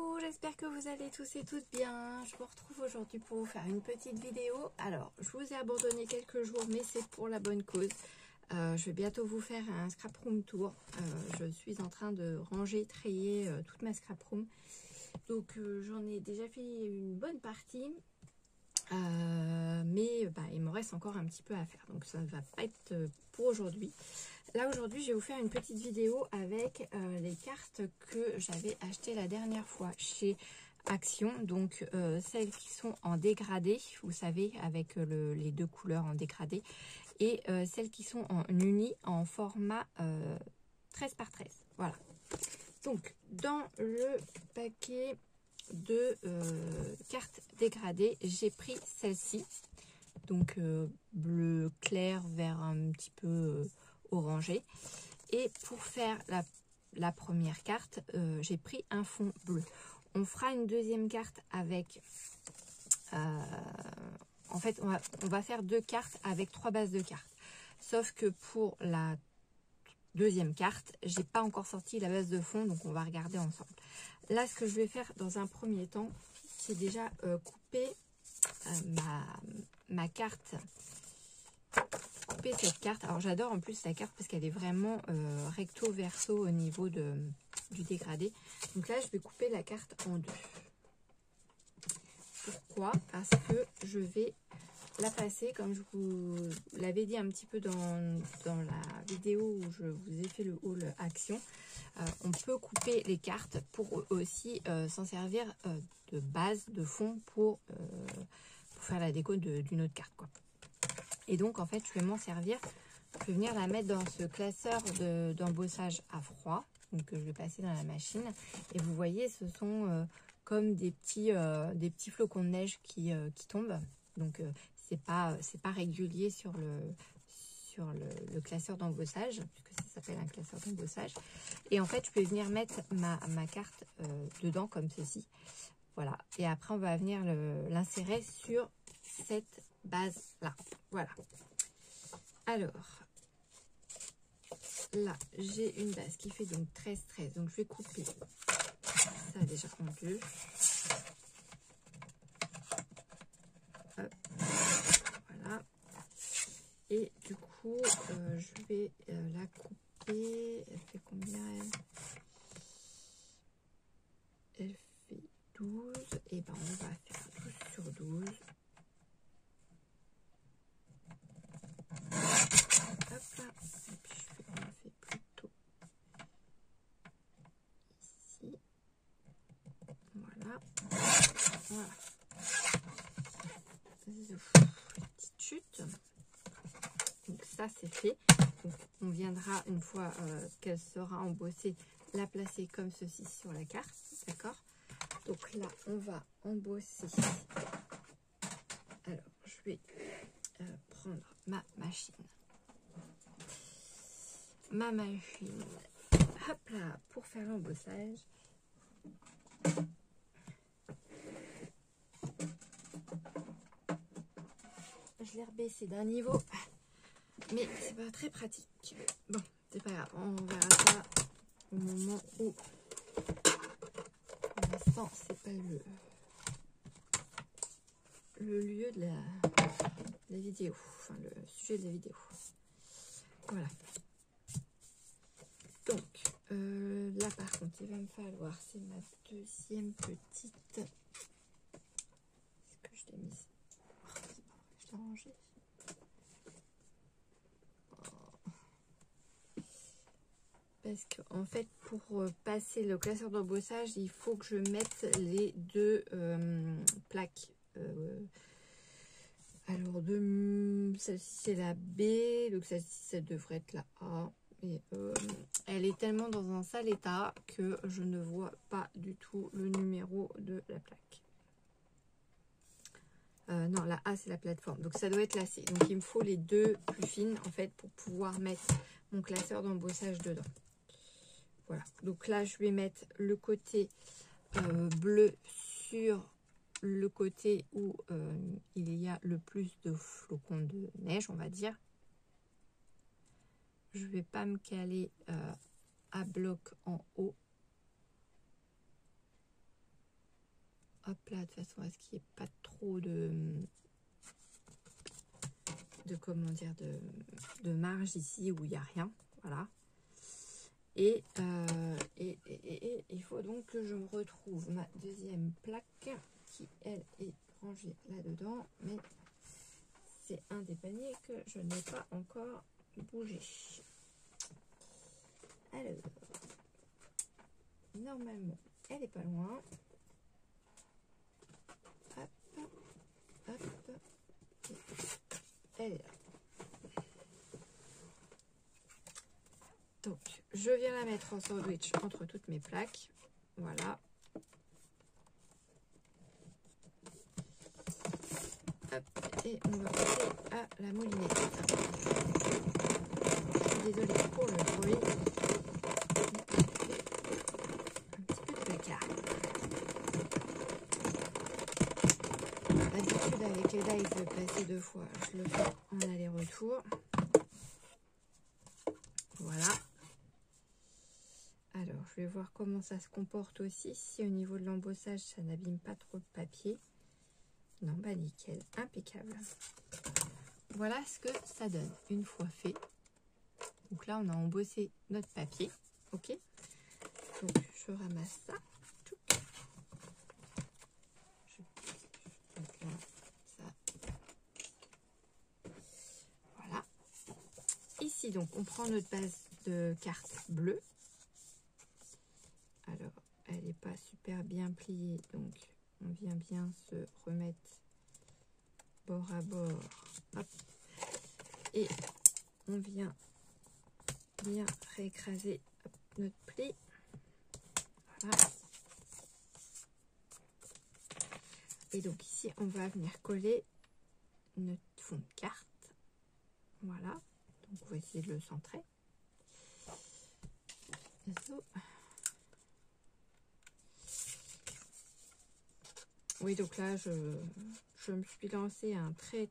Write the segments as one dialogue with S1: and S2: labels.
S1: Coucou, j'espère que vous allez tous et toutes bien. Je vous retrouve aujourd'hui pour vous faire une petite vidéo. Alors, je vous ai abandonné quelques jours, mais c'est pour la bonne cause. Je vais bientôt vous faire un scrap room tour. Je suis en train de ranger, trier toute ma scrap room. Donc, j'en ai déjà fait une bonne partie. Mais il me reste encore un petit peu à faire. Donc, ça ne va pas être pour aujourd'hui. Là aujourd'hui je vais vous faire une petite vidéo avec les cartes que j'avais achetées la dernière fois chez Action, donc celles qui sont en dégradé, vous savez, avec les deux couleurs en dégradé, et celles qui sont en uni en format 13 par 13. Voilà. Donc dans le paquet de cartes dégradées, j'ai pris celle-ci, donc bleu clair vers un petit peu orangé, et pour faire la première carte j'ai pris un fond bleu. On fera une deuxième carte avec en fait on va faire deux cartes avec 3 bases de cartes, sauf que pour la deuxième carte j'ai pas encore sorti la base de fond, donc on va regarder ensemble. Là ce que je vais faire dans un premier temps, c'est déjà couper ma carte, couper cette carte. Alors j'adore en plus la carte parce qu'elle est vraiment recto verso au niveau du dégradé. Donc là je vais couper la carte en deux. Pourquoi? Parce que je vais la passer, comme je vous l'avais dit un petit peu dans la vidéo où je vous ai fait le haul Action. On peut couper les cartes pour aussi s'en servir de base, de fond pour faire la déco d'une autre carte, quoi. Et donc en fait je vais m'en servir, je vais venir la mettre dans ce classeur d'embossage à froid, donc je vais passer dans la machine, et vous voyez ce sont comme des petits flocons de neige qui tombent. Donc c'est pas régulier sur le classeur d'embossage, puisque ça s'appelle un classeur d'embossage. Et en fait je vais venir mettre ma carte dedans comme ceci, voilà, et après on va venir l'insérer sur cette base là, voilà. Alors là j'ai une base qui fait donc 13-13, donc je vais couper ça déjà en deux. Hop, voilà, et du coup je vais la couper. Elle fait combien elle fait 12, et ben on va faire 12 sur 12. Hop là, et puis on fait plutôt ici, voilà, voilà. Petite chute. Donc ça c'est fait. Donc on viendra une fois qu'elle sera embossée la placer comme ceci sur la carte, d'accord. Donc là on va embosser. Alors je vais prendre ma machine, hop là, pour faire l'embossage. Je l'ai rebaissé d'un niveau, mais c'est pas très pratique. Bon, c'est pas grave, on verra ça au moment où, pour l'instant c'est pas le lieu de la vidéo, enfin le sujet de la vidéo. Voilà. Donc là par contre il va me falloir, c'est ma deuxième petite, est-ce que je l'ai mise, oh, c'est pas vrai, je l'ai rangée. Parce que en fait pour passer le classeur d'embossage il faut que je mette les deux plaques. Alors celle-ci c'est la B, donc celle-ci ça devrait être la A. Et elle est tellement dans un sale état que je ne vois pas du tout le numéro de la plaque. Non, la A c'est la plateforme, donc ça doit être la C. Donc il me faut les deux plus fines en fait pour pouvoir mettre mon classeur d'embossage dedans. Voilà, donc là je vais mettre le côté bleu sur le côté où il y a le plus de flocons de neige, on va dire. Je vais pas me caler à bloc en haut. hop là, de façon à ce qu'il n'y ait pas trop comment dire, de marge ici où il n'y a rien. Voilà. Et il faut donc que je me retrouve ma deuxième plaque qui, elle, est rangée là-dedans. Mais c'est un des paniers que je n'ai pas encore bougé. Alors, normalement, elle est pas loin. Hop, hop, elle est là. Donc, je viens la mettre en sandwich entre toutes mes plaques. Voilà. Hop, et on va passer à la moulinette. Je suis désolée pour le bruit. Un petit peu de placard. D'habitude, avec les dies, passer 2 fois, je le fais en aller-retour. Voilà. Alors, je vais voir comment ça se comporte aussi. Si au niveau de l'embossage, ça n'abîme pas trop le papier. Non, bah nickel, impeccable. Voilà ce que ça donne une fois fait. Donc là, on a embossé notre papier. Ok. Donc, je ramasse ça. Donc là, ça. Voilà. Ici, donc, on prend notre base de carte bleue. Alors, elle n'est pas super bien pliée, donc on vient bien se remettre bord à bord. Hop. Et on vient bien réécraser notre pli. Voilà. Et donc ici, on va venir coller notre fond de carte. Voilà. Donc on va essayer de le centrer. Oui, donc là, je me suis lancé un très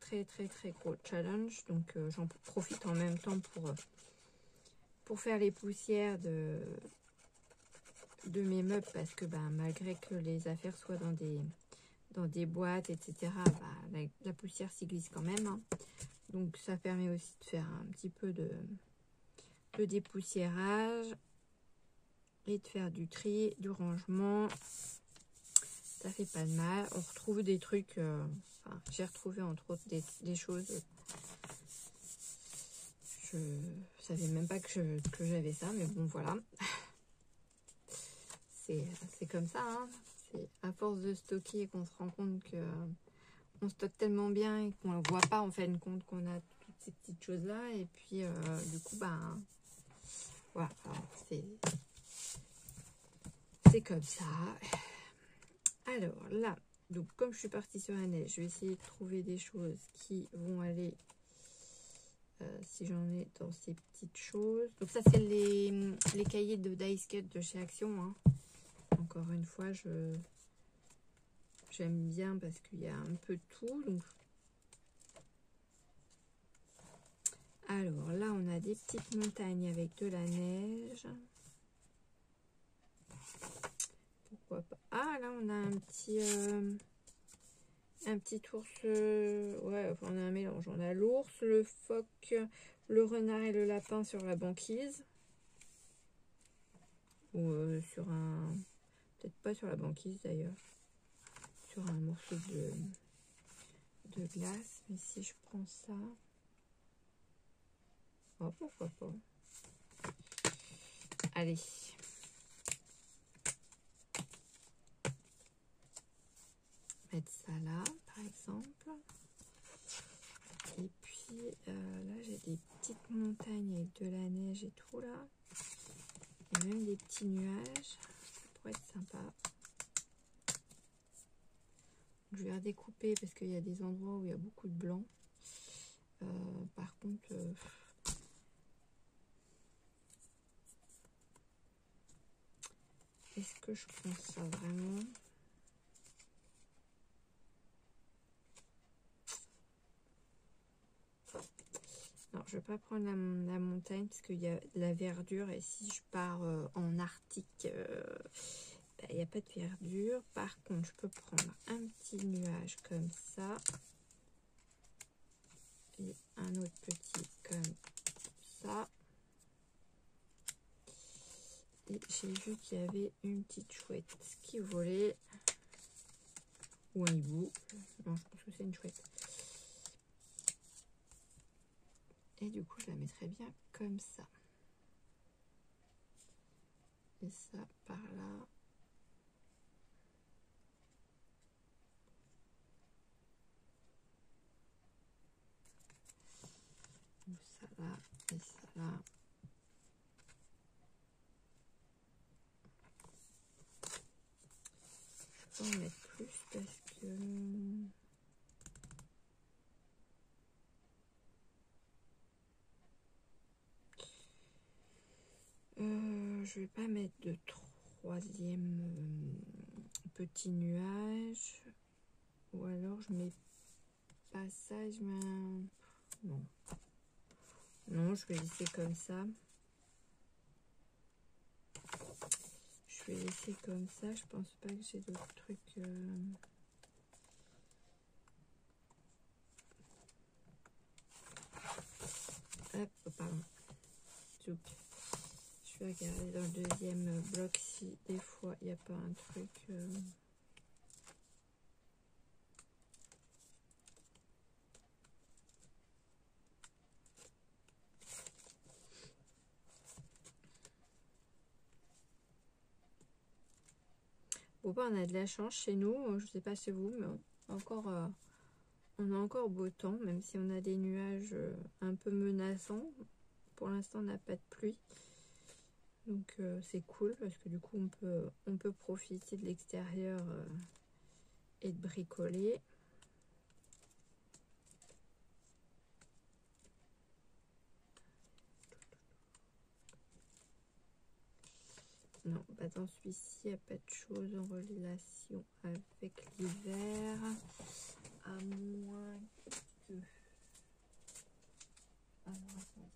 S1: gros challenge. Donc, j'en profite en même temps pour faire les poussières de mes meubles. Parce que malgré que les affaires soient dans des boîtes, etc., la poussière s'y glisse quand même. Hein. Donc, ça permet aussi de faire un petit peu de dépoussiérage et de faire du tri, du rangement. Ça fait pas de mal. On retrouve des trucs. Enfin, j'ai retrouvé entre autres des choses. Je savais même pas que j'avais ça, mais bon, voilà. C'est comme ça. Hein. C'est à force de stocker qu'on se rend compte que on stocke tellement bien et qu'on ne voit pas en fin de compte qu'on a toutes ces petites choses là. Et puis, du coup, voilà. C'est comme ça. Alors là, donc comme je suis partie sur la neige, je vais essayer de trouver des choses qui vont aller, si j'en ai dans ces petites choses. Donc ça, c'est les cahiers de dice cut de chez Action. Hein. Encore une fois, j'aime bien parce qu'il y a un peu de tout. Donc. Alors là, on a des petites montagnes avec de la neige. Pourquoi pas. Ah, là, on a un petit ours. Ouais, enfin, on a un mélange. On a l'ours, le phoque, le renard et le lapin sur la banquise. Ou sur un... Peut-être pas sur la banquise, d'ailleurs. Sur un morceau de glace. Mais si je prends ça... Oh, pourquoi pas. Allez. Mettre ça là, par exemple. Et puis là, j'ai des petites montagnes avec de la neige et tout là. Et même des petits nuages. Ça pourrait être sympa. Je vais redécouper parce qu'il y a des endroits où il y a beaucoup de blanc. Par contre... est-ce que je prends ça vraiment? Non, je ne vais pas prendre la montagne parce qu'il y a de la verdure et si je pars en Arctique, il n'y a pas de verdure. Par contre, je peux prendre un petit nuage comme ça. Et un autre petit comme ça. Et j'ai vu qu'il y avait une petite chouette qui volait. Ou un hibou. Non, je pense que c'est une chouette. Et du coup, je la mettrai bien comme ça. Et ça par là. Ou ça là. Et ça là. Je peux en mettre plus parce que... je vais pas mettre de troisième petit nuage. Ou alors je mets pas ça, je mets un... Non. Non, je vais laisser comme ça. Je vais laisser comme ça. Je pense pas que j'ai d'autres trucs... Hop, oh, pardon. Soup. Je vais regarder dans le deuxième bloc si des fois il n'y a pas un truc... Bon, bah, on a de la chance chez nous. Je sais pas chez vous, mais on a encore beau temps, même si on a des nuages un peu menaçants. Pour l'instant, on n'a pas de pluie. Donc c'est cool parce que du coup on peut profiter de l'extérieur et de bricoler. Non, pas dans celui-ci, il n'y a pas de choses en relation avec l'hiver. À moins que... Alors attendez.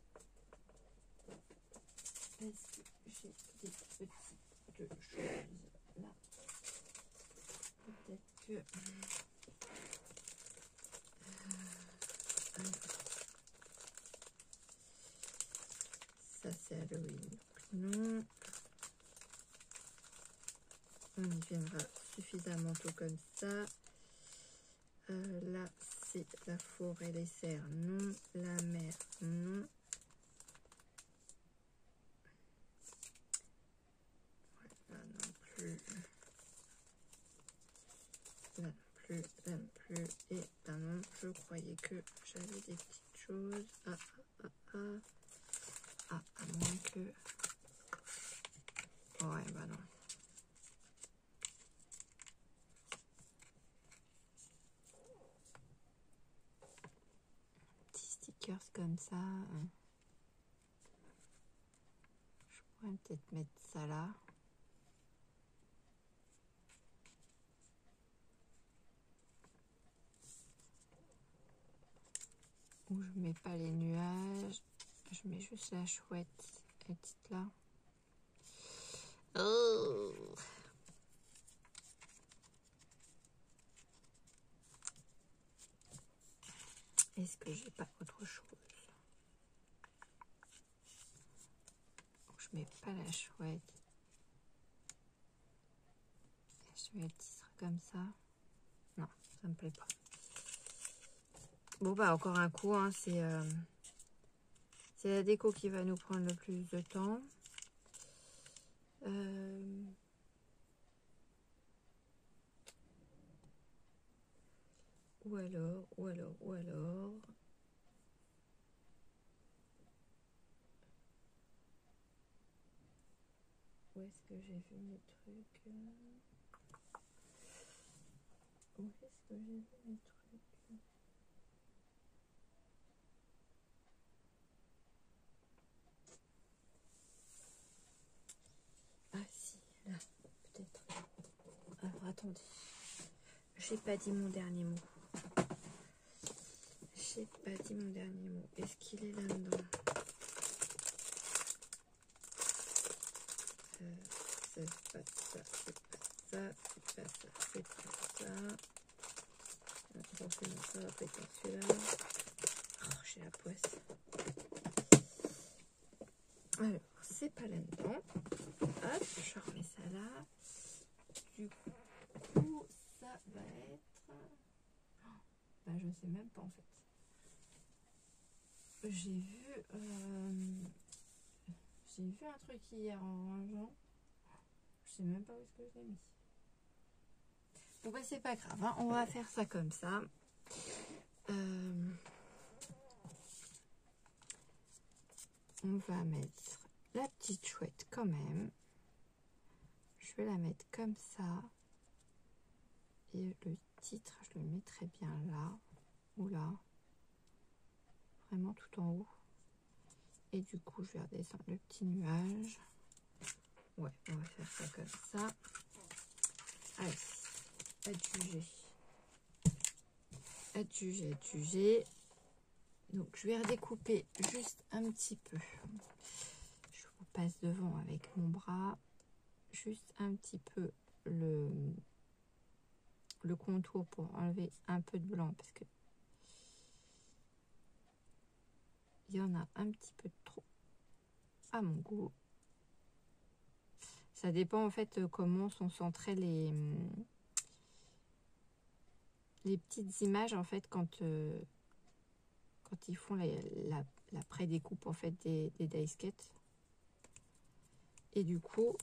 S1: Est-ce que j'ai des petites choses là? Peut-être que... ça c'est Halloween. Non. On y viendra suffisamment tôt comme ça. Là, c'est la forêt, les serres, non. La mer, non. Là non plus. Là non plus, là non plus. Et là non, je croyais que j'avais des petites choses. Ah, à moins que... Ouais, bah non. Stickers comme ça. Je pourrais peut-être mettre ça là. Ou je mets pas les nuages. Je mets juste la chouette. La petite là. Oh! Est-ce que j'ai pas autre chose? Je mets pas la chouette. Je mets le titre comme ça. Non, ça me plaît pas. Bon bah encore un coup, hein, c'est la déco qui va nous prendre le plus de temps. Ou alors. Où est-ce que j'ai vu mes trucs? Où est-ce que j'ai vu mes trucs? Ah si, là, peut-être. Alors attendez. J'ai pas dit mon dernier mot. J'ai pas dit mon dernier mot. Est-ce qu'il est là-dedans? C'est pas ça, c'est pas embêtant celui-là. Oh, j'ai la poisse. Alors, c'est pas là-dedans. Hop, je remets ça là. Du coup, ça va être... Bah, je sais même pas en fait. J'ai vu un truc hier en rangeant. Je sais même pas où est-ce que je l'ai mis. Bon bah c'est pas grave, hein. On va faire ça comme ça. On va mettre la petite chouette quand même. Je vais la mettre comme ça. Et le titre, je le mettrai bien là ou là. Vraiment tout en haut. Et du coup, je vais redescendre le petit nuage. Ouais, on va faire ça comme ça. Allez, adjugé. Adjugé, adjugé. Donc, je vais redécouper juste un petit peu. Je vous passe devant avec mon bras. Juste un petit peu le contour pour enlever un peu de blanc parce que il y en a un petit peu trop à mon goût. Ça dépend en fait comment sont centrées les petites images en fait quand ils font la pré-découpe en fait des die-skates. Et du coup,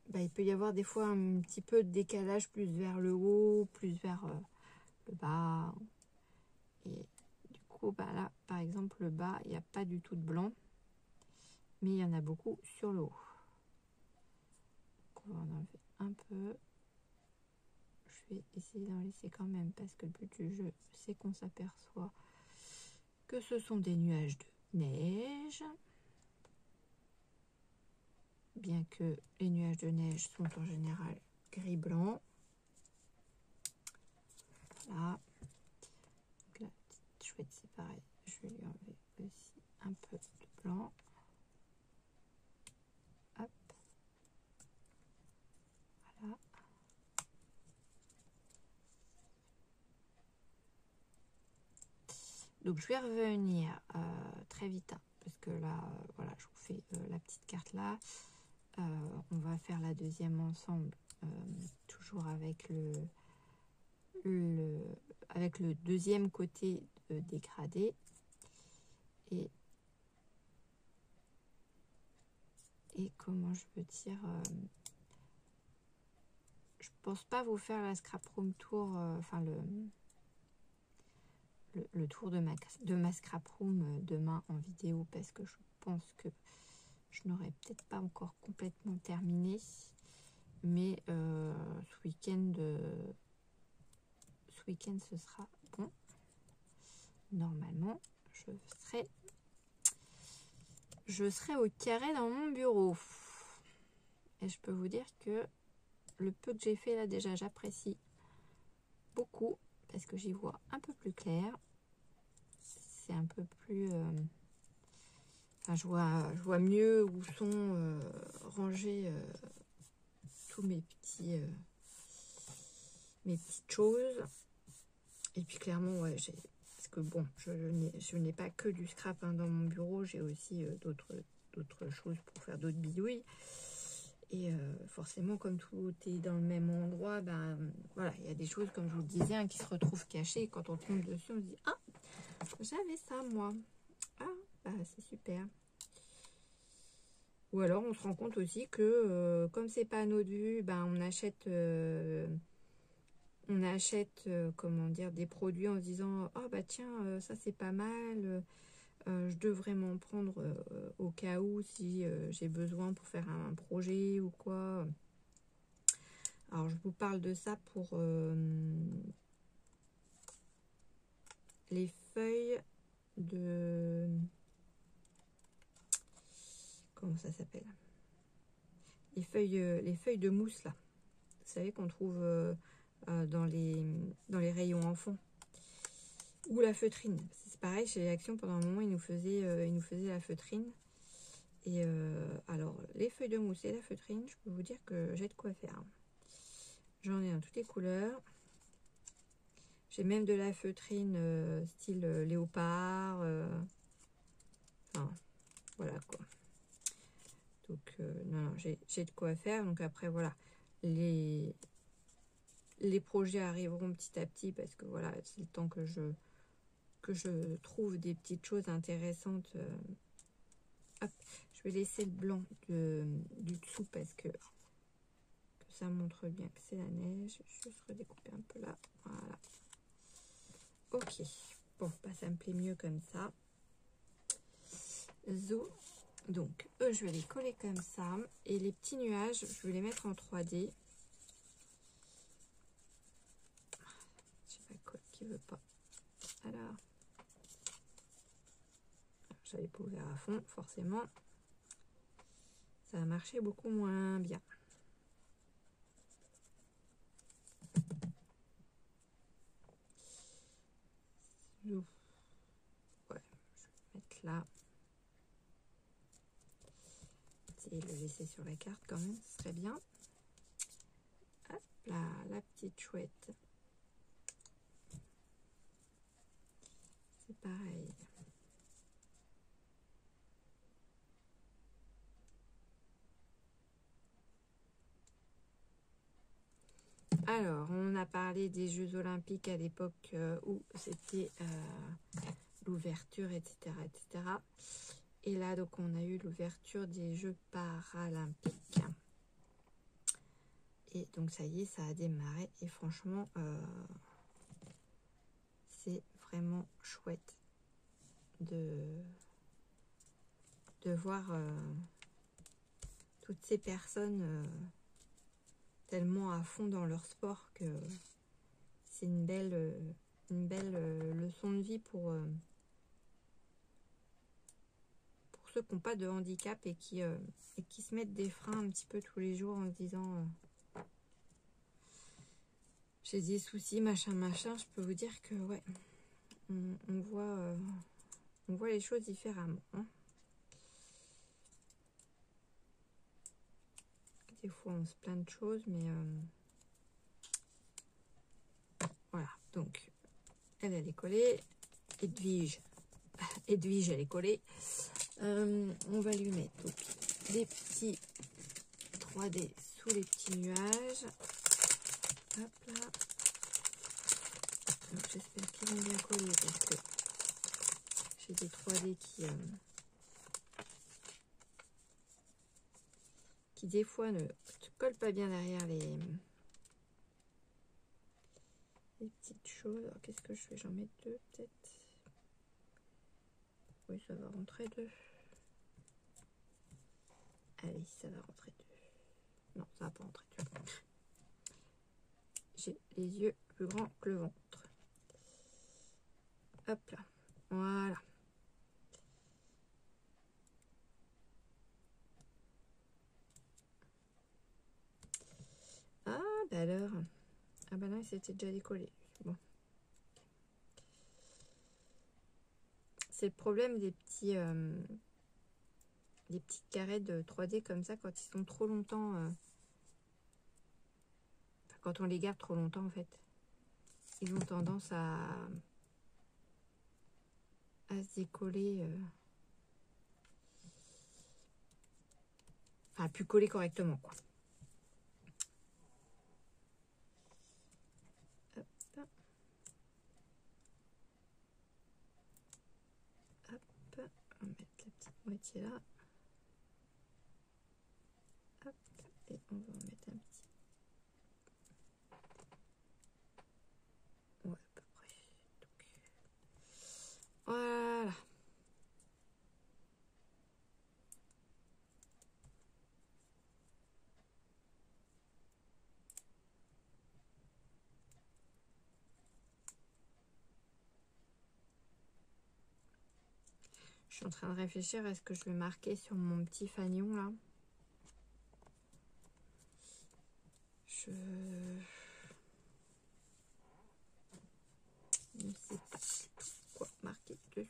S1: bah, il peut y avoir des fois un petit peu de décalage plus vers le haut, plus vers le bas. Et du coup, bah là, par exemple, le bas, il n'y a pas du tout de blanc, mais il y en a beaucoup sur le haut. Donc, on va en enlever un peu. Je vais essayer d'en laisser quand même parce que le but du jeu, c'est qu'on s'aperçoit que ce sont des nuages de neige. Bien que les nuages de neige sont en général gris-blanc. Voilà. Donc la petite chouette, c'est pareil. Je vais lui enlever aussi un peu de blanc. Hop. Voilà. Donc je vais revenir très vite, hein, parce que là, voilà, je vous fais la petite carte là. On va faire la deuxième ensemble, toujours avec le deuxième côté dégradé. Et comment je peux dire, je pense pas vous faire la scrap room tour, enfin le tour de ma scrap room demain en vidéo, parce que je pense que je n'aurai peut-être pas encore complètement terminé, mais ce week-end ce sera bon. Normalement je serai au carré dans mon bureau, et je peux vous dire que le peu que j'ai fait là déjà, j'apprécie beaucoup parce que j'y vois un peu plus clair. C'est un peu plus enfin, je vois mieux où sont rangés tous mes petites choses. Et puis clairement, ouais, parce que bon, je n'ai pas que du scrap, hein, dans mon bureau, j'ai aussi d'autres choses pour faire d'autres bidouilles. Et forcément, comme tout est dans le même endroit, ben voilà, il y a des choses, comme je vous le disais, hein, qui se retrouvent cachées. Et quand on tombe dessus, on se dit, ah, j'avais ça moi. Ah, bah, c'est super. Ou alors on se rend compte aussi que comme c'est pas à notre vue, ben on achète comment dire, des produits en se disant, oh bah tiens, ça c'est pas mal, je devrais m'en prendre au cas où si j'ai besoin pour faire un projet ou quoi. Alors je vous parle de ça pour les feuilles de... Comment ça s'appelle? Les feuilles de mousse là. Vous savez qu'on trouve dans les rayons enfants. Ou la feutrine. C'est pareil, chez Action, pendant un moment, ils nous faisaient la feutrine. Et alors, les feuilles de mousse et la feutrine, je peux vous dire que j'ai de quoi faire. J'en ai dans toutes les couleurs. J'ai même de la feutrine style léopard. Enfin, voilà quoi. Donc, non, non, j'ai de quoi faire. Donc après, voilà. Les projets arriveront petit à petit parce que voilà, c'est le temps que je trouve des petites choses intéressantes. Hop, je vais laisser le blanc du dessous parce que ça montre bien que c'est la neige. Je vais juste redécouper un peu là. Voilà. Ok. Bon, bah, ça me plaît mieux comme ça. Zo. Donc, eux, je vais les coller comme ça. Et les petits nuages, je vais les mettre en 3D. Je sais pas quoi qui veut pas. Alors, j'avais pas ouvert à fond, forcément. Ça a marché beaucoup moins bien. Ouais, je vais mettre là. Essayer de le laisser sur la carte quand même, ce serait bien. Hop là, la petite chouette. C'est pareil. Alors, on a parlé des Jeux Olympiques à l'époque où c'était l'ouverture, etc., etc. Et là, donc, on a eu l'ouverture des Jeux Paralympiques. Et donc, ça y est, ça a démarré. Et franchement, c'est vraiment chouette de voir toutes ces personnes tellement à fond dans leur sport que c'est une belle leçon de vie pour ceux qui n'ont pas de handicap et qui se mettent des freins un petit peu tous les jours en se disant j'ai des soucis, machin, machin. Je peux vous dire que ouais, on voit les choses différemment. Hein. Des fois, on se plaint de choses, mais voilà. Donc, elle est collée. Edwige, elle est collée. On va lui mettre donc, des petits 3D sous les petits nuages. Hop là. J'espère qu'ils vont bien coller parce que j'ai des 3D qui des fois ne collent pas bien derrière les petites choses. Alors qu'est-ce que je fais? J'en mets deux peut-être. Oui, ça va rentrer deux. Allez, ça va rentrer deux. Non, ça va pas rentrer deux. J'ai les yeux plus grands que le ventre. Hop là. Voilà. Ah, bah alors. Ah bah non, il s'était déjà décollé. Bon. C'est le problème des petits... des petites carrés de 3D comme ça quand ils sont trop longtemps... quand on les garde trop longtemps en fait. Ils ont tendance à se décoller... enfin, à plus coller correctement quoi. Hop. Hop. On va mettre la petite moitié là. Hop. Et on va en mettre un petit... ouais, à peu près. Donc, voilà. Je suis en train de réfléchir à ce que je vais marquer sur mon petit fanion là. Je ne sais pas quoi marquer dessus.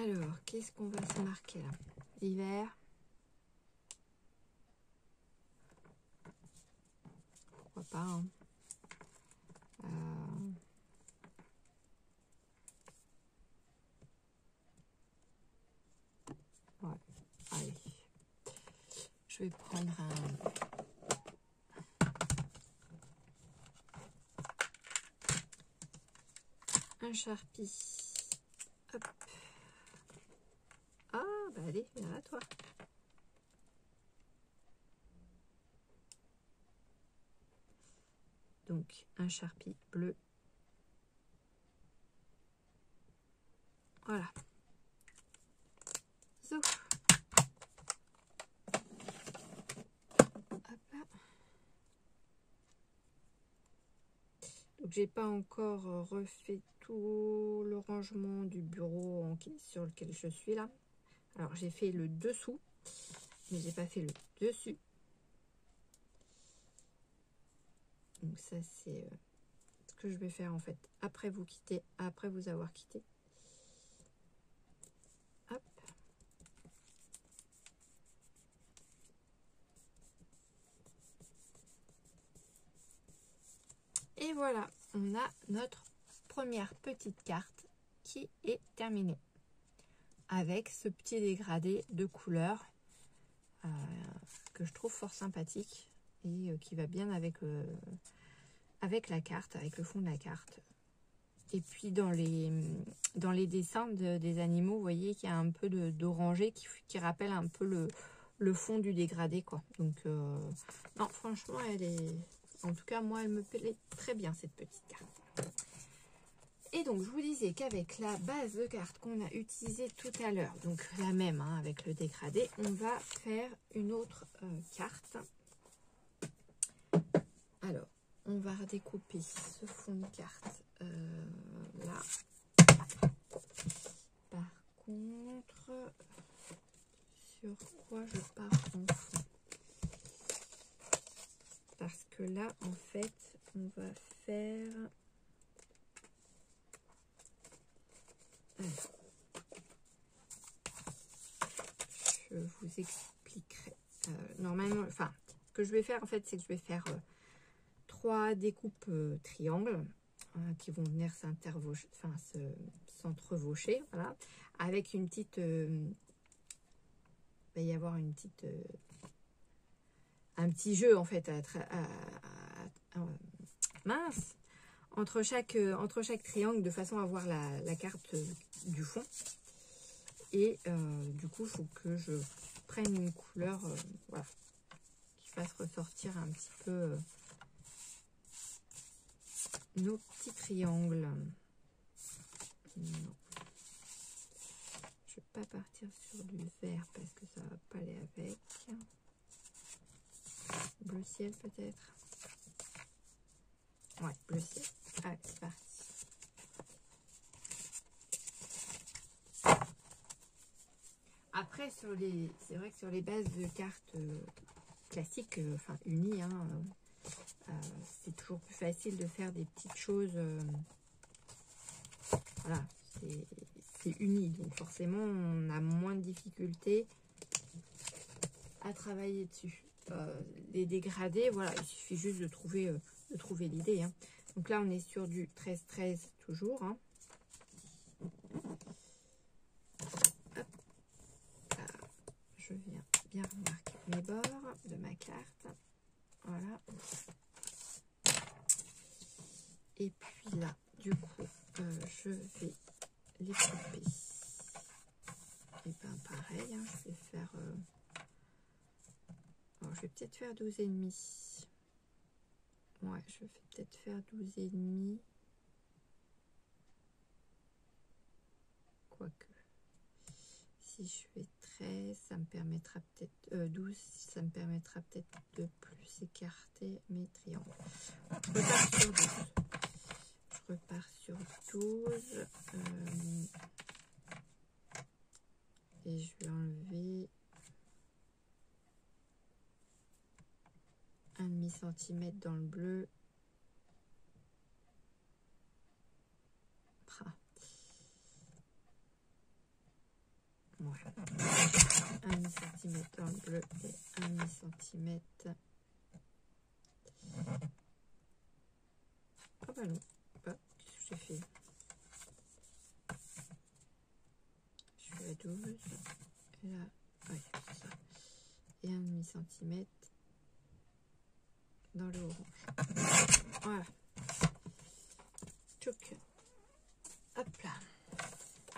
S1: Alors, qu'est-ce qu'on va se marquer là? L'hiver. Pourquoi pas, hein. Ouais, allez. Je vais prendre un Sharpie. Hop. Ah, bah allez, viens là, toi. Donc, un Sharpie bleu. Voilà. So. Hop là. Donc, j'ai pas encore refait tout le rangement du bureau sur lequel je suis là. Alors, j'ai fait le dessous, mais j'ai pas fait le dessus. Donc ça, c'est ce que je vais faire en fait après vous quitter, après vous avoir quitté. Hop. Et voilà, on a notre première petite carte qui est terminée. Avec ce petit dégradé de couleurs que je trouve fort sympathique et qui va bien avec la carte, avec le fond de la carte. Et puis dans les dessins des animaux, vous voyez qu'il y a un peu d'orangé qui rappelle un peu le fond du dégradé, quoi. Donc non, franchement, elle est, en tout cas moi, elle me plaît très bien cette petite carte. Et donc je vous disais qu'avec la base de carte qu'on a utilisée tout à l'heure, donc la même hein, avec le dégradé, on va faire une autre carte. Alors, on va redécouper ce fond de carte là. Par contre, sur quoi je pars en fond? Parce que là, en fait, on va faire... Alors, je vous expliquerai. Normalement, enfin, ce que je vais faire, en fait, c'est que je vais faire 3 découpes triangles qui vont venir s'entrevaucher, voilà, avec une petite... il va y avoir une petite... un petit jeu, en fait, mince, entre chaque triangle, de façon à avoir la carte du fond. Et du coup, il faut que je prenne une couleur voilà, qui fasse ressortir un petit peu nos petits triangles. Non. Je ne vais pas partir sur du vert parce que ça ne va pas aller avec. Bleu ciel peut-être. Ouais, bleu ciel. Allez, c'est parti. Après, c'est vrai que sur les bases de cartes classiques, enfin unies, hein, c'est toujours plus facile de faire des petites choses. Voilà, c'est uni, donc forcément on a moins de difficultés à travailler dessus. Les dégradés, voilà, il suffit juste de trouver l'idée. Hein. Donc là, on est sur du 13-13 toujours. Hein. Je viens bien remarquer mes bords de ma carte. Voilà. Et puis là, du coup, je vais les couper. Et bien pareil, hein, je vais faire... alors, je vais peut-être faire 12,5. Ouais, je vais peut-être faire 12,5. Quoique. Si je fais 13, ça me permettra peut-être 12, ça me permettra peut-être de plus écarter mes triangles. Je repars sur 12. Et je vais enlever 1,5 cm dans le bleu. cm dans le bleu et 1,5 cm. Ah bah non, qu'est-ce que j'ai fait? Je suis à 12, là, ouais, c'est ça. Et 1,5 cm dans le orange. Voilà. Tchouk. Hop là.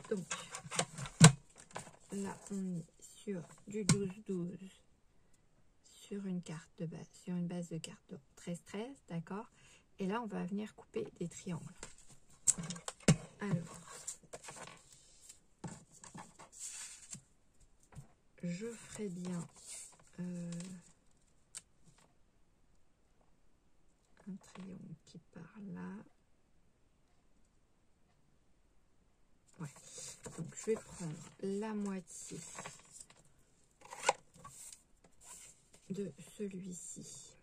S1: Donc, là, on est sur du 12-12 sur une carte de base, sur une base de carte 13-13, d'accord? Et là, on va venir couper des triangles. Alors, je ferai bien un triangle qui part là. Ouais. Donc, je vais prendre la moitié de celui-ci.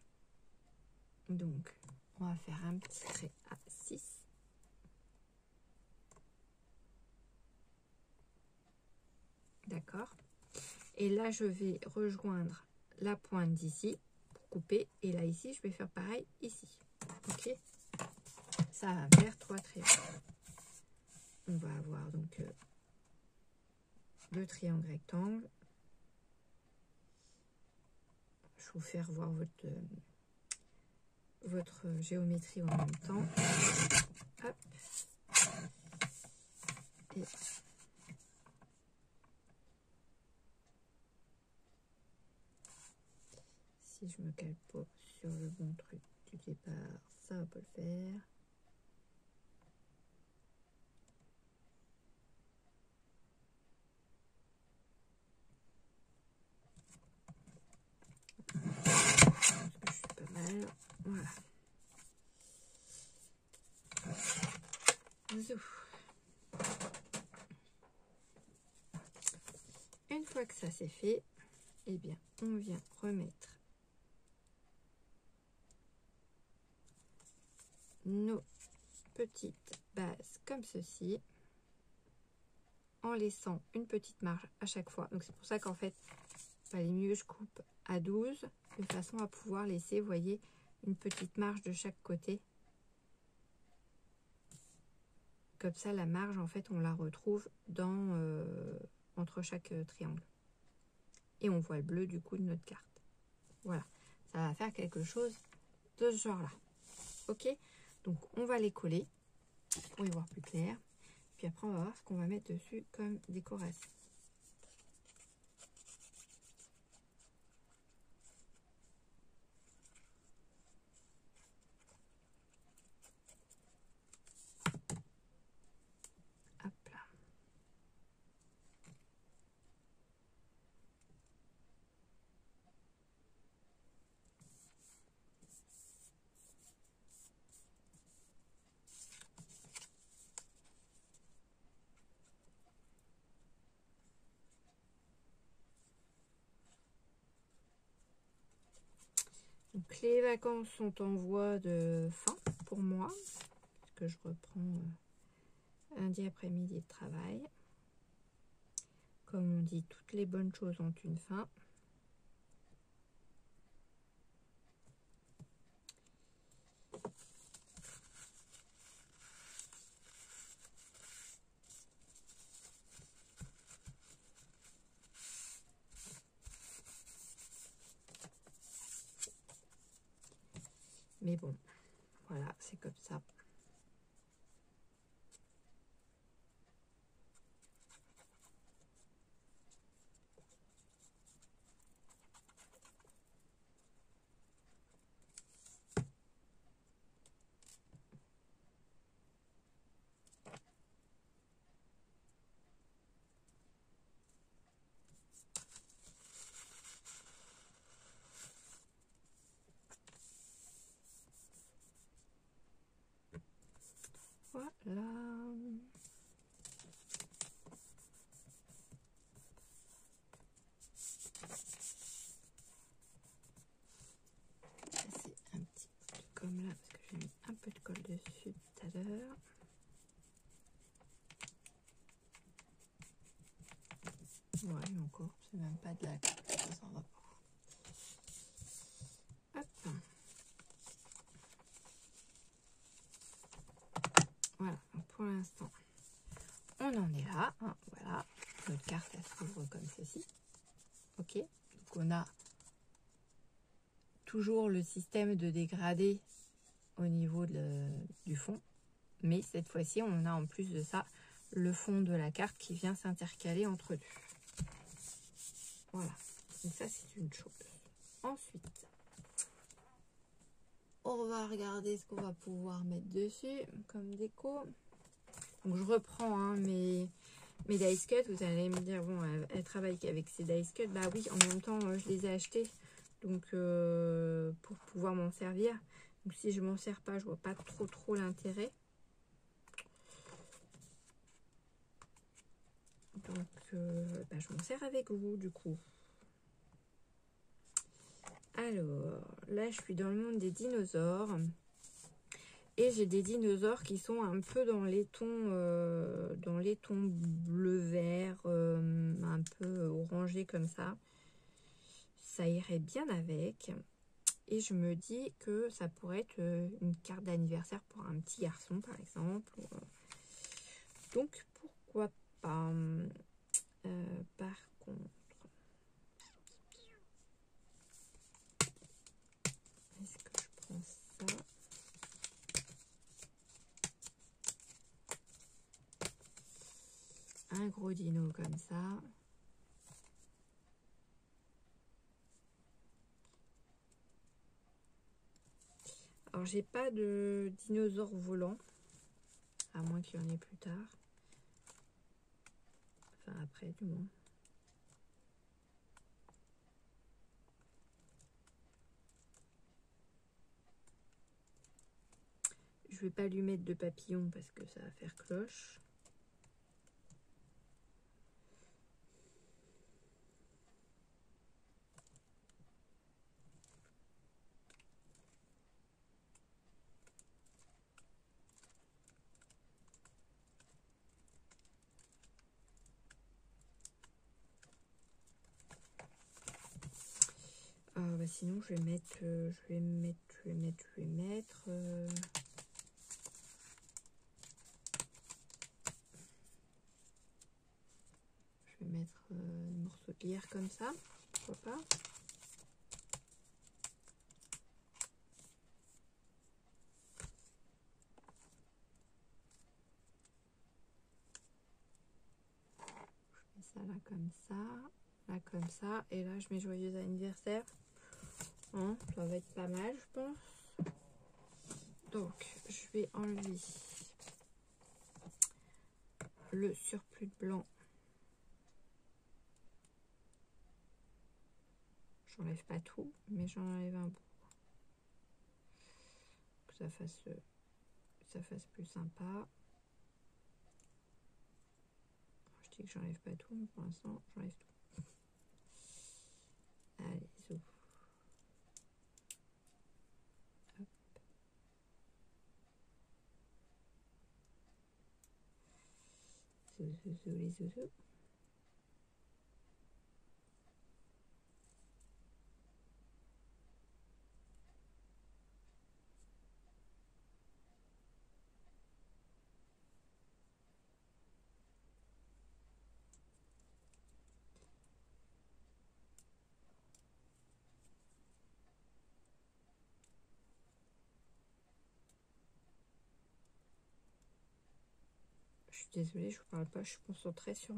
S1: Donc, on va faire un petit trait à 6. D'accord. Et là, je vais rejoindre la pointe d'ici pour couper. Et là, ici, je vais faire pareil ici. Ok. Ça va faire 3 triangles. On va avoir donc le triangle rectangle. Je vais vous faire voir votre géométrie en même temps. Hop. Et si je me cale pas sur le bon truc du départ, ça va pas le faire. Je suis pas mal. Voilà. Une fois que ça c'est fait, eh bien, on vient remettre nos petites bases comme ceci, en laissant une petite marge à chaque fois. Donc c'est pour ça qu'en fait, il valait mieux que je coupe à 12, de façon à pouvoir laisser, vous voyez, une petite marge de chaque côté. Comme ça, la marge, en fait, on la retrouve dans entre chaque triangle. Et on voit le bleu du coup de notre carte. Voilà, ça va faire quelque chose de ce genre-là. Ok, donc on va les coller pour y voir plus clair. Puis après, on va voir ce qu'on va mettre dessus comme décoration. Hop là. Donc les vacances sont en voie de fin pour moi, parce que je reprends lundi après-midi de travail. Comme on dit, toutes les bonnes choses ont une fin. Mais bon, voilà, c'est comme ça. Voilà. C'est un petit peu comme là, parce que j'ai mis un peu de colle dessus tout à l'heure. Ouais, on encore. C'est même pas de la carte, ça s'en va pas. Hop. Voilà, donc pour l'instant, on en est là. Hein, voilà, notre carte, elle s'ouvre comme ceci. Ok, donc on a toujours le système de dégradé au niveau du fond. Mais cette fois-ci, on a en plus de ça le fond de la carte qui vient s'intercaler entre deux. Voilà, donc ça c'est une chose. Ensuite, on va regarder ce qu'on va pouvoir mettre dessus comme déco. Donc je reprends hein, mes dice cut. Vous allez me dire, bon, elle travaille avec ses dice cut. Bah oui, en même temps, je les ai achetés donc pour pouvoir m'en servir. Donc si je m'en sers pas, je vois pas trop l'intérêt. Donc bah, je m'en sers avec vous du coup. Alors là, je suis dans le monde des dinosaures. Et j'ai des dinosaures qui sont un peu dans les tons bleu-vert, un peu orangé comme ça. Ça irait bien avec. Et je me dis que ça pourrait être une carte d'anniversaire pour un petit garçon, par exemple. Donc, pourquoi pas. Par contre, est-ce que je prends ça? Un gros dino comme ça. Alors, j'ai pas de dinosaure volant, à moins qu'il y en ait plus tard. Enfin, après, du moins. Je vais pas lui mettre de papillon parce que ça va faire cloche. Bah sinon je vais mettre, je vais mettre. Je vais mettre un morceau de lierre comme ça, pourquoi pas. Je mets ça là comme ça, et là je mets joyeux anniversaire. Hein, ça va être pas mal, je pense. Donc je vais enlever le surplus de blanc. J'enlève pas tout, mais j'en enlève un bout. Que ça fasse plus sympa. Je dis que j'enlève pas tout, mais pour l'instant j'enlève tout. Allez, zou. Hop. Zouzou, les zouzous. Je suis désolée, je vous parle pas, je suis concentrée sur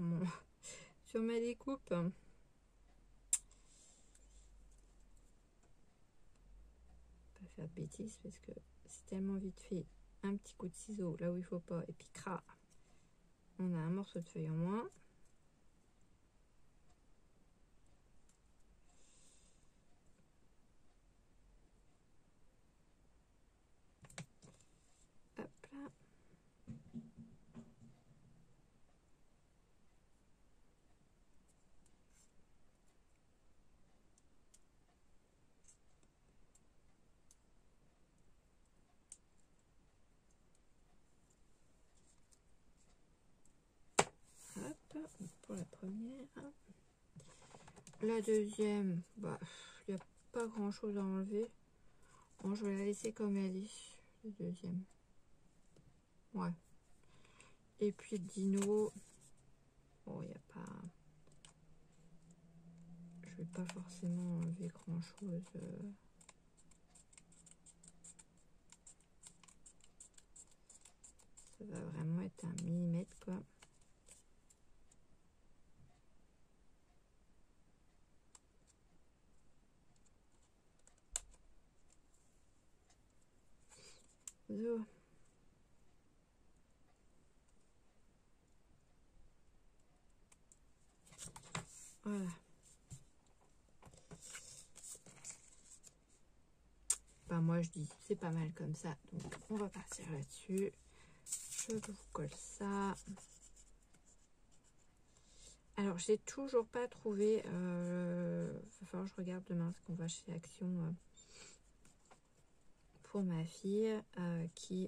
S1: sur ma découpe. Pas faire de bêtises parce que c'est tellement vite fait. Un petit coup de ciseau là où il faut pas, et puis cra, on a un morceau de feuille en moins. Hop là. Hop, pour la première. La deuxième, bah, il n'y a pas grand chose à enlever. Bon, je vais la laisser comme elle est. La deuxième. Ouais. Et puis le dino. Bon, il n'y a pas. Je vais pas forcément enlever grand chose. Ça va vraiment être un millimètre quoi. So. Voilà. Ben moi je dis c'est pas mal comme ça. Donc on va partir là-dessus. Je vous colle ça. Alors j'ai toujours pas trouvé. Va falloir que je regarde demain ce qu'on va chez Action pour ma fille qui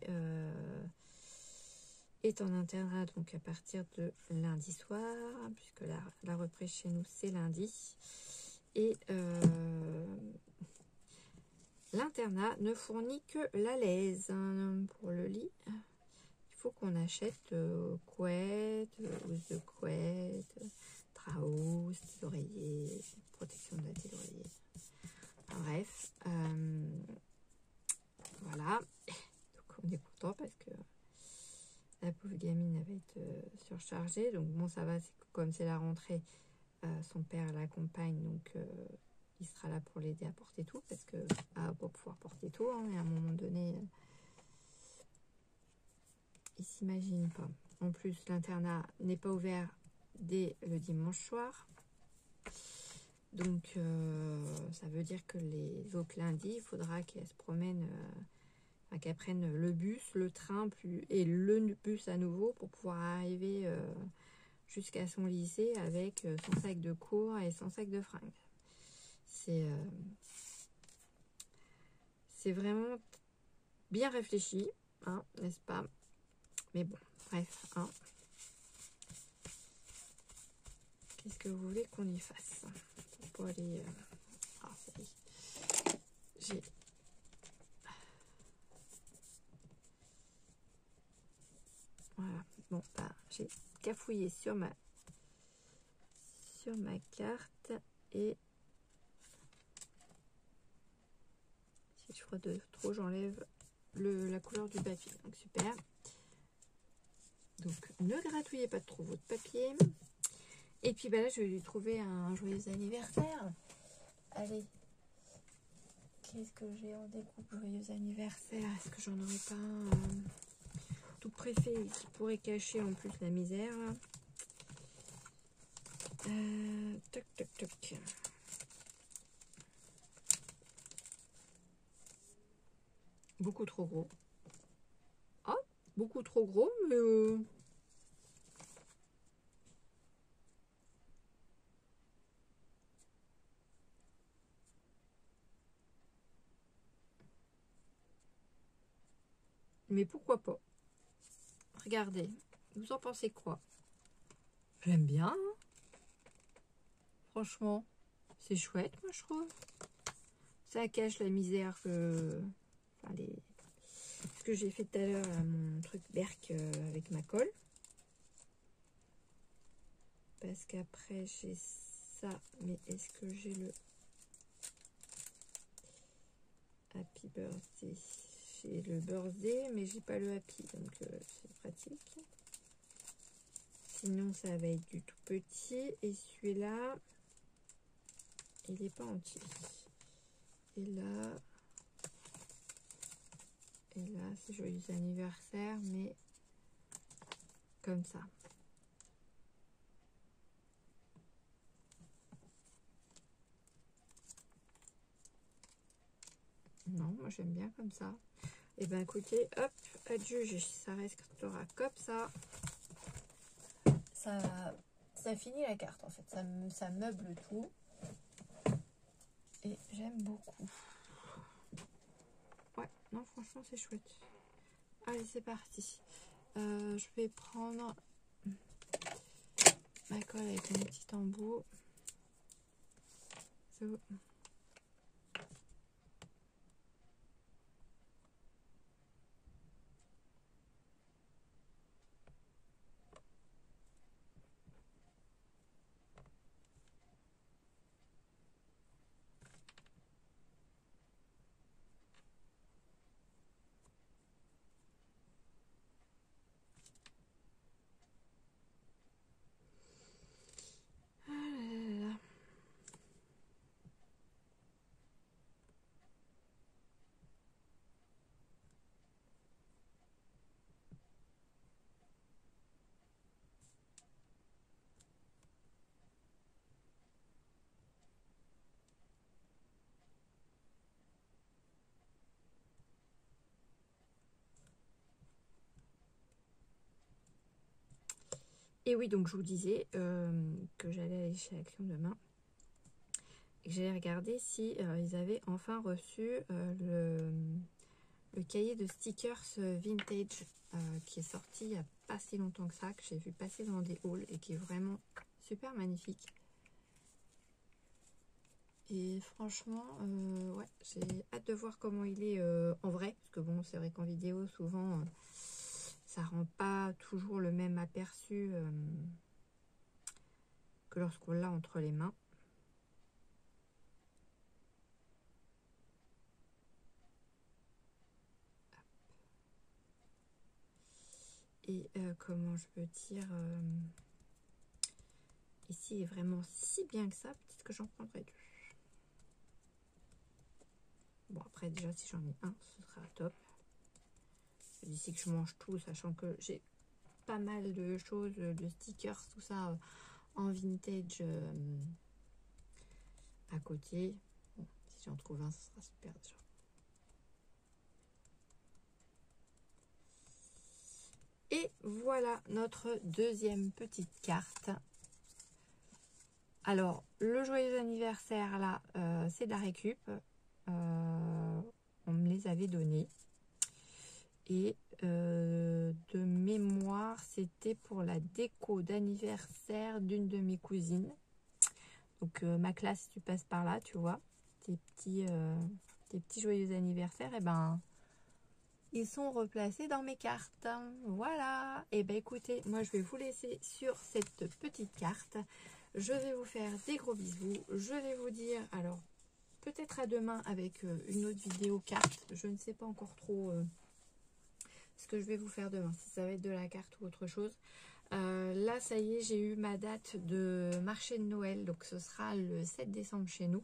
S1: est en internat donc à partir de lundi soir puisque la reprise chez nous c'est lundi et l'internat ne fournit que la laise hein, pour le lit. Il faut qu'on achète couette, housse de couette, trousse, des oreillers, protection de la tête d'oreiller. Bref, voilà. Donc on est content parce que la pauvre gamine avait été surchargée. Donc bon, ça va, comme c'est la rentrée, son père l'accompagne, donc il sera là pour l'aider à porter tout parce que va pas pouvoir porter tout. Hein, et à un moment donné, il s'imagine pas. En plus, l'internat n'est pas ouvert dès le dimanche soir. Donc, ça veut dire que les autres lundis, il faudra qu'elle se promène, qu'elle prenne le bus, le train et le bus à nouveau pour pouvoir arriver jusqu'à son lycée avec son sac de cours et son sac de fringues. C'est vraiment bien réfléchi, hein, n'est-ce pas? Mais bon, bref, hein. Qu'est-ce que vous voulez qu'on y fasse pour aller... Ah, ça y est. J'ai... Voilà. Bon, bah, j'ai cafouillé sur ma carte et si je frotte de trop, j'enlève la couleur du papier. Donc, super. Donc, ne gratouillez pas trop votre papier. Et puis, bah là, je vais lui trouver un joyeux anniversaire. Allez. Qu'est-ce que j'ai en découpe joyeux anniversaire? Est-ce que j'en aurais pas un tout préfet qui pourrait cacher en plus la misère? Toc, toc, toc. Beaucoup trop gros. Ah, beaucoup trop gros, mais pourquoi pas? Regardez, vous en pensez quoi? J'aime bien, hein. Franchement, c'est chouette, moi je trouve. Ça cache la misère que... Enfin, ce que j'ai fait tout à l'heure, mon truc berk avec ma colle. Parce qu'après, j'ai ça. Mais est-ce que j'ai le Happy Birthday? J'ai le birthday, mais j'ai pas le happy. Donc, c'est pratique. Sinon, ça va être du tout petit. Et celui-là, il n'est pas entier. Et là, c'est joyeux anniversaire, mais comme ça. Non, moi j'aime bien comme ça. Et ben écoutez, hop, adieu, ça restera comme ça. Ça finit la carte en fait. Ça meuble tout. Et j'aime beaucoup. Ouais, non, franchement, c'est chouette. Allez, c'est parti. Je vais prendre ma colle avec mon petit embout. bisous. Et oui, donc je vous disais que j'allais aller chez Action demain et que j'allais regarder si ils avaient enfin reçu le cahier de stickers vintage qui est sorti il n'y a pas si longtemps que ça, que j'ai vu passer dans des hauls et qui est vraiment super magnifique. Et franchement, ouais, j'ai hâte de voir comment il est en vrai, parce que bon, c'est vrai qu'en vidéo, souvent, ça rend pas toujours le même aperçu que lorsqu'on l'a entre les mains. Et comment je peux dire, ici est vraiment si bien que ça, peut-être que j'en prendrai deux. Bon, après déjà si j'en ai un, ce sera top. D'ici que je mange tout, sachant que j'ai pas mal de choses, de stickers, tout ça en vintage à côté. Bon, si j'en trouve un, ce sera super déjà. Et voilà notre deuxième petite carte. Alors, le joyeux anniversaire, là, c'est de la récup. On me les avait donnés. Et de mémoire, c'était pour la déco d'anniversaire d'une de mes cousines. Donc, ma classe, tu passes par là, tu vois. Tes petits joyeux anniversaires, et ben... ils sont replacés dans mes cartes. Voilà. Et ben écoutez, moi je vais vous laisser sur cette petite carte. Je vais vous faire des gros bisous. Je vais vous dire, alors peut-être à demain avec une autre vidéo carte. Je ne sais pas encore trop ce que je vais vous faire demain. Si ça va être de la carte ou autre chose. Là, ça y est, j'ai eu ma date de marché de Noël. Donc ce sera le 7 décembre chez nous.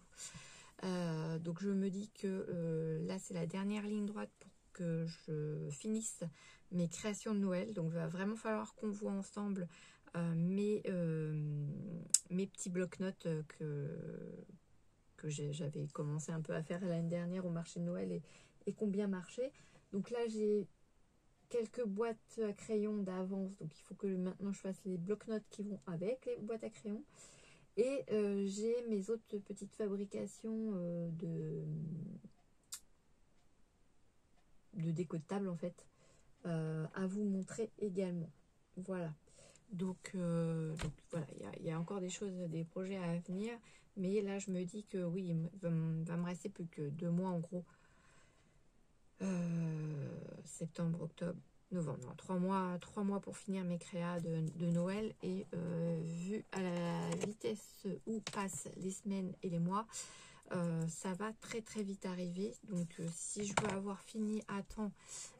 S1: Donc je me dis que là, c'est la dernière ligne droite pour que je finisse mes créations de Noël. Donc il va vraiment falloir qu'on voit ensemble mes petits bloc-notes que j'avais commencé un peu à faire l'année dernière au marché de Noël et combien marché. Donc là j'ai quelques boîtes à crayons d'avance, donc il faut que maintenant je fasse les bloc-notes qui vont avec les boîtes à crayons. Et j'ai mes autres petites fabrications de déco de table en fait à vous montrer également. Voilà. Donc voilà, il y a encore des choses, des projets à venir. Mais là, je me dis que oui, il va me rester plus que 2 mois en gros. Septembre, octobre, novembre. Non, 3 mois pour finir mes créas de Noël. Et vu à la vitesse où passent les semaines et les mois, ça va très très vite arriver. Donc si je veux avoir fini à temps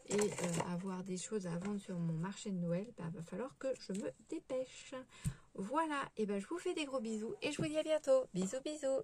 S1: et avoir des choses à vendre sur mon marché de Noël, bah, va falloir que je me dépêche. Voilà, et ben je vous fais des gros bisous et je vous dis à bientôt. Bisous bisous.